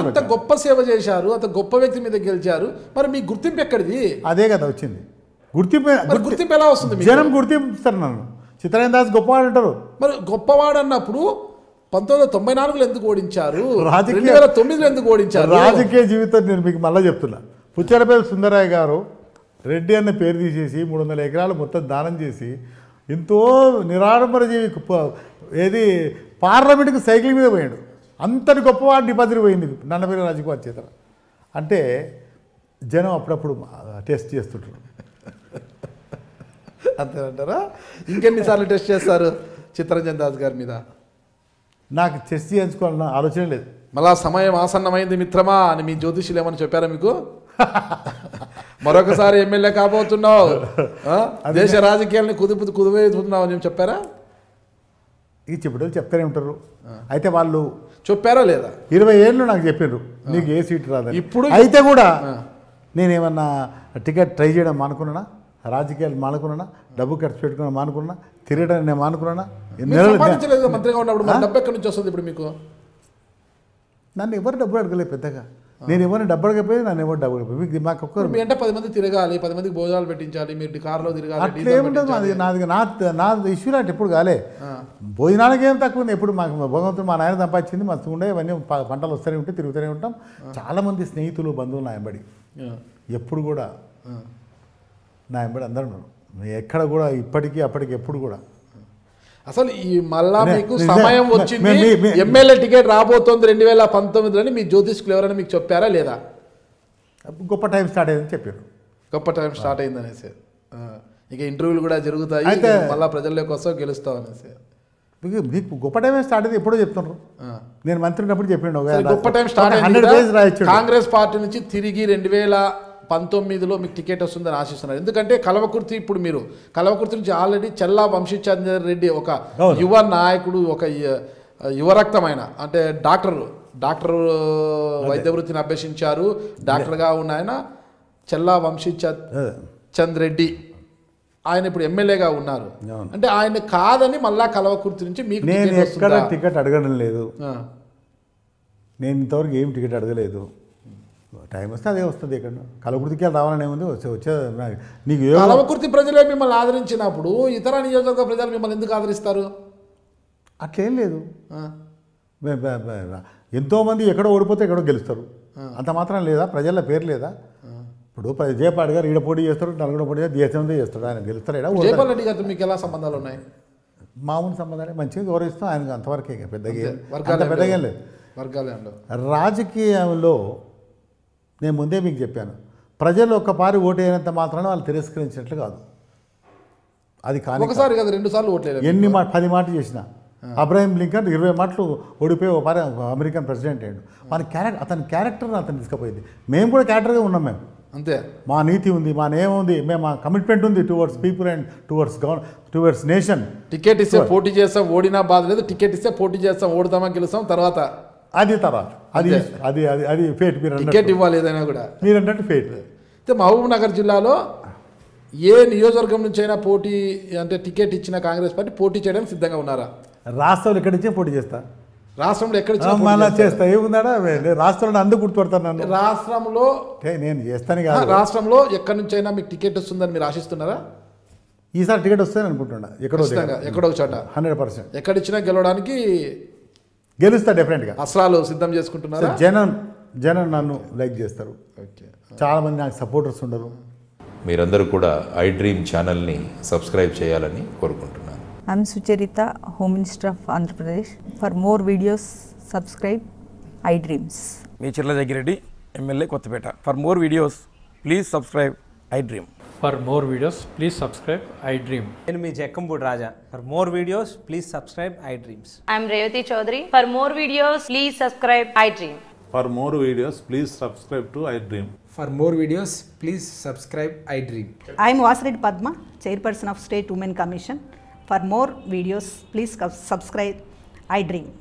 అంత గొప్ప సేవ చేశారు, అంత గొప్ప వ్యక్తి మీద గెలిచారు, మరి మీ గుర్తింపు ఎక్కడిది? అదే కదా వచ్చింది గుర్తింపు ఎలా వస్తుంది? జనం గుర్తింపుస్తారు నన్ను. చిత్తరంజన్ దాస్ గొప్పవాడు అంటారు. మరి గొప్పవాడు అన్నప్పుడు 1994లో ఎందుకు ఓడించారు? 2009లో ఎందుకు ఓడించారు? రాజకీయ జీవితం నేను మీకు మళ్ళీ చెప్తున్నా. పుచ్చలపల్లి సుందరయ్య గారు రెడ్డి అన్న పేరు తీసేసి 300 ఎకరాలు మొత్తం దానం చేసి ఎంతో నిరాడంబర జీవి ఏది పార్లమెంట్కి సైకిల్ మీద పోయాడు. అంతటి గొప్పవాడు డిపాజిట్ పోయింది నన్నపేరు రాజకుమార్ చేత. అంటే జనం అప్పుడప్పుడు టెస్ట్ చేస్తుంటారు. అంతేనంటారా? ఇంకెన్నిసార్లు టెస్ట్ చేస్తారు చిత్తరంజన్ దాస్ గారి మీద? నాకు టెస్ట్ చేయించుకోవాలన్న ఆలోచన లేదు. మళ్ళా సమయం ఆసన్నమైంది మిత్రమా అని మీ జ్యోతిష్యులు ఏమని చెప్పారా మీకు? మరొకసారి ఎమ్మెల్యే కాబోతున్నావు, దేశ రాజకీయాలని కుదివేస్తున్నావు అని చెప్పారా? ఈ చెప్పడం చెప్తానే ఉంటారు. అయితే వాళ్ళు చెప్పారా లేదా? 20 ఏళ్ళు నాకు చెప్పారు నీకు ఏ సీట్ రాదని. ఇప్పుడు అయితే కూడా నేనేమన్నా టికెట్ ట్రై చేయడం మానుకున్నానా, రాజకీయాలు మానుకున్నానా, డబ్బు ఖర్చు పెట్టుకున్నా మానుకున్నా, తిరగడానికి నేను మానుకున్నానా? మంత్రిగా ఉన్నప్పుడు డబ్బు ఎక్కడి నుంచి వస్తుంది ఇప్పుడు మీకు? నన్ను ఎవరు డబ్బులు అడగలేదు పెద్దగా. నేను ఎవరిని డబ్బు అడగపోయి నన్ను ఎవరు డబ్బు అడగపోయి మీకు మాకు ఒక్కరు మీ అంటే 10 మంది తిరగాలి, 10 మందికి భోజనాలు పెట్టించాలి, మీరు కార్లో తిరగాలి. అట్లా ఏముంటుంది నా ఇష్యూ లాంటి ఎప్పుడు కాలే. భోజనానికి ఏం తక్కువ ఉంది. ఎప్పుడు మాకు భగవంతుడు మా నాయన సంపాదించింది మస్తు ఉండే, ఇవన్నీ పంటలు వస్తూనే ఉంటాయి, తిరుగుతూనే ఉంటాం. చాలామంది స్నేహితులు బంధువులు నా ఎంబడి ఎప్పుడు కూడా నా ఎంబడి అందరూ ఉన్నారు. ఎక్కడ కూడా ఇప్పటికీ అప్పటికి ఎప్పుడు కూడా. అసలు ఈ మళ్ళా మీకు సమయం వచ్చింది, ఎమ్మెల్యే టికెట్ రాబోతోంది 2019 మీ జ్యోతిష్కులు ఎవరైనా మీకు చెప్పారా లేదా? గొప్ప టైం స్టార్ట్ అయిందని చెప్పారు. గొప్ప టైం స్టార్ట్ అయింది అనేసి. ఇక ఇంటర్వ్యూలు కూడా జరుగుతాయి, మళ్ళీ ప్రజల్లోకి వస్తావు గెలుస్తావు అనేసి. మీకు గొప్ప టైం స్టార్ట్ అయింది ఎప్పుడో చెప్తున్నారు. నేను మంత్రి ఉన్నప్పుడు చెప్పిండు గొప్ప టైం స్టార్ట్ అయింది. కాంగ్రెస్ పార్టీ నుంచి తిరిగి 2019లో మీకు టికెట్ వస్తుందని ఆశిస్తున్నారు. ఎందుకంటే కల్వకుర్తి, ఇప్పుడు మీరు కల్వకుర్తి నుంచి ఆల్రెడీ చెల్లా వంశీచంద్ర రెడ్డి ఒక యువ నాయకుడు, ఒక యువరక్తమైన అంటే డాక్టర్ వైద్య వృత్తిని అభ్యసించారు, డాక్టర్గా ఉన్న ఆయన చెల్లా వంశీచంద్ర రెడ్డి. ఆయన ఇప్పుడు ఎమ్మెల్యేగా ఉన్నారు. అంటే ఆయన కాదని మళ్ళా కల్వకుర్తి నుంచి మీకు టికెట్ అడగడం లేదు. నేను ఇంతవరకు ఏం టికెట్ అడగలేదు. టైం వస్తే అదే వస్తుంది. ఇక్కడ కలవకుర్తికి రావాలని ఏముంది, వచ్చే నీకు కలవకుర్తి ప్రజలే మిమ్మల్ని ఆదరించినప్పుడు ఇతర నియోజకవర్గ ప్రజలు మిమ్మల్ని ఎందుకు ఆదరిస్తారు? అట్లేం లేదు. ఎంతోమంది ఎక్కడో ఓడిపోతే ఎక్కడో గెలుస్తారు, అంత మాత్రం లేదా? ప్రజల పేరు లేదా? ఇప్పుడు జయపాల్ గారు ఈడ పోటీ చేస్తారు, నలుగుడ పోటీ దేశంతో చేస్తాడు, ఆయన గెలుస్తారు. జయపాల్ రెడ్డి గారితో మీకు ఎలా సంబంధాలు ఉన్నాయి? మామూలు సంబంధాలు, మంచిగా గౌరవిస్తాం ఆయనకు, అంతవరకే. పెద్దగా లేదు. రాజకీయంలో నేను ముందే మీకు చెప్పాను, ప్రజలు ఒక్కపారి ఓటు అయినంత మాత్రాన వాళ్ళు తిరస్కరించినట్లు కాదు. అది కానీ ఒకసారి కదా 2 సార్లు ఓట్లేదు. 10 మాటలు చేసిన అబ్రహీం లింకన్ 20 మాటలు ఓడిపోయి ఒకపారి అమెరికన్ ప్రెసిడెంట్ అయ్యాడు. అతని క్యారెక్టర్ని అతను తీసుకుపోయింది. మేము కూడా క్యారెక్టర్గా ఉన్నాం. మేము అంతే, మా నీతి ఉంది, మా నేమ్ ఉంది, మేము మా కమిట్మెంట్ ఉంది towards people and towards nation. Ticket ఇస్తే పోటీ చేస్తాం, ఓడినా బాధ లేదు. టికెట్ ఇస్తే పోటీ చేస్తాం, ఓడుతామా గెలుస్తాం, తర్వాత అది అది ఫేట్. మీరు టికెట్ ఇవ్వాలి ఏదైనా కూడా, మీరు అన్నట్టు ఫేట్. అయితే మహబూబ్ నగర్ జిల్లాలో ఏ నియోజకవర్గం నుంచి అయినా పోటీ అంటే టికెట్ ఇచ్చిన కాంగ్రెస్ పార్టీ పోటీ చేయడానికి సిద్ధంగా ఉన్నారా? రాష్ట్రంలో ఎక్కడి నుంచే పోటీ చేస్తా. రాష్ట్రంలో ఎక్కడ చేస్తా ఏముందా? రాష్ట్రంలో అందుకు గుర్తుపడతాను నన్ను. రాష్ట్రంలో నేను చేస్తాను కాదు. రాష్ట్రంలో ఎక్కడి నుంచి అయినా మీకు టికెట్ వస్తుందని మీరు ఆశిస్తున్నారా? ఈసారి టికెట్ వస్తుందని అనుకుంటున్నా. ఎక్కడో చోట 100% ఎక్కడిచ్చినా గెలవడానికి గెలుస్తా డెఫినెట్గా. అస్త్రాలు సిద్ధం చేసుకుంటున్నారు. జనం నన్ను లైక్ చేస్తారు. చాలామంది నాకు సపోర్టర్స్ ఉండరు. మీరందరూ కూడా ఐ డ్రీమ్ ఛానల్ని సబ్స్క్రైబ్ చేయాలని కోరుకుంటున్నాను. I'm Sucharita, Home Minister of Andhra Pradesh. For more videos, subscribe iDreams. మీ Chirla Jaggireddy, MLA Kothapeta. For more videos, please subscribe iDream. For more videos, please subscribe iDream. నేను మీ జక్కంపూడి రాజా. For more videos, please subscribe iDreams. I'm Revati Chaudhary. For more videos, please subscribe iDream. For more videos, please subscribe to iDream. For more videos, please subscribe iDream. I'm Vasireddy Padma, Chairperson of State Women Commission. For more videos, please subscribe iDream.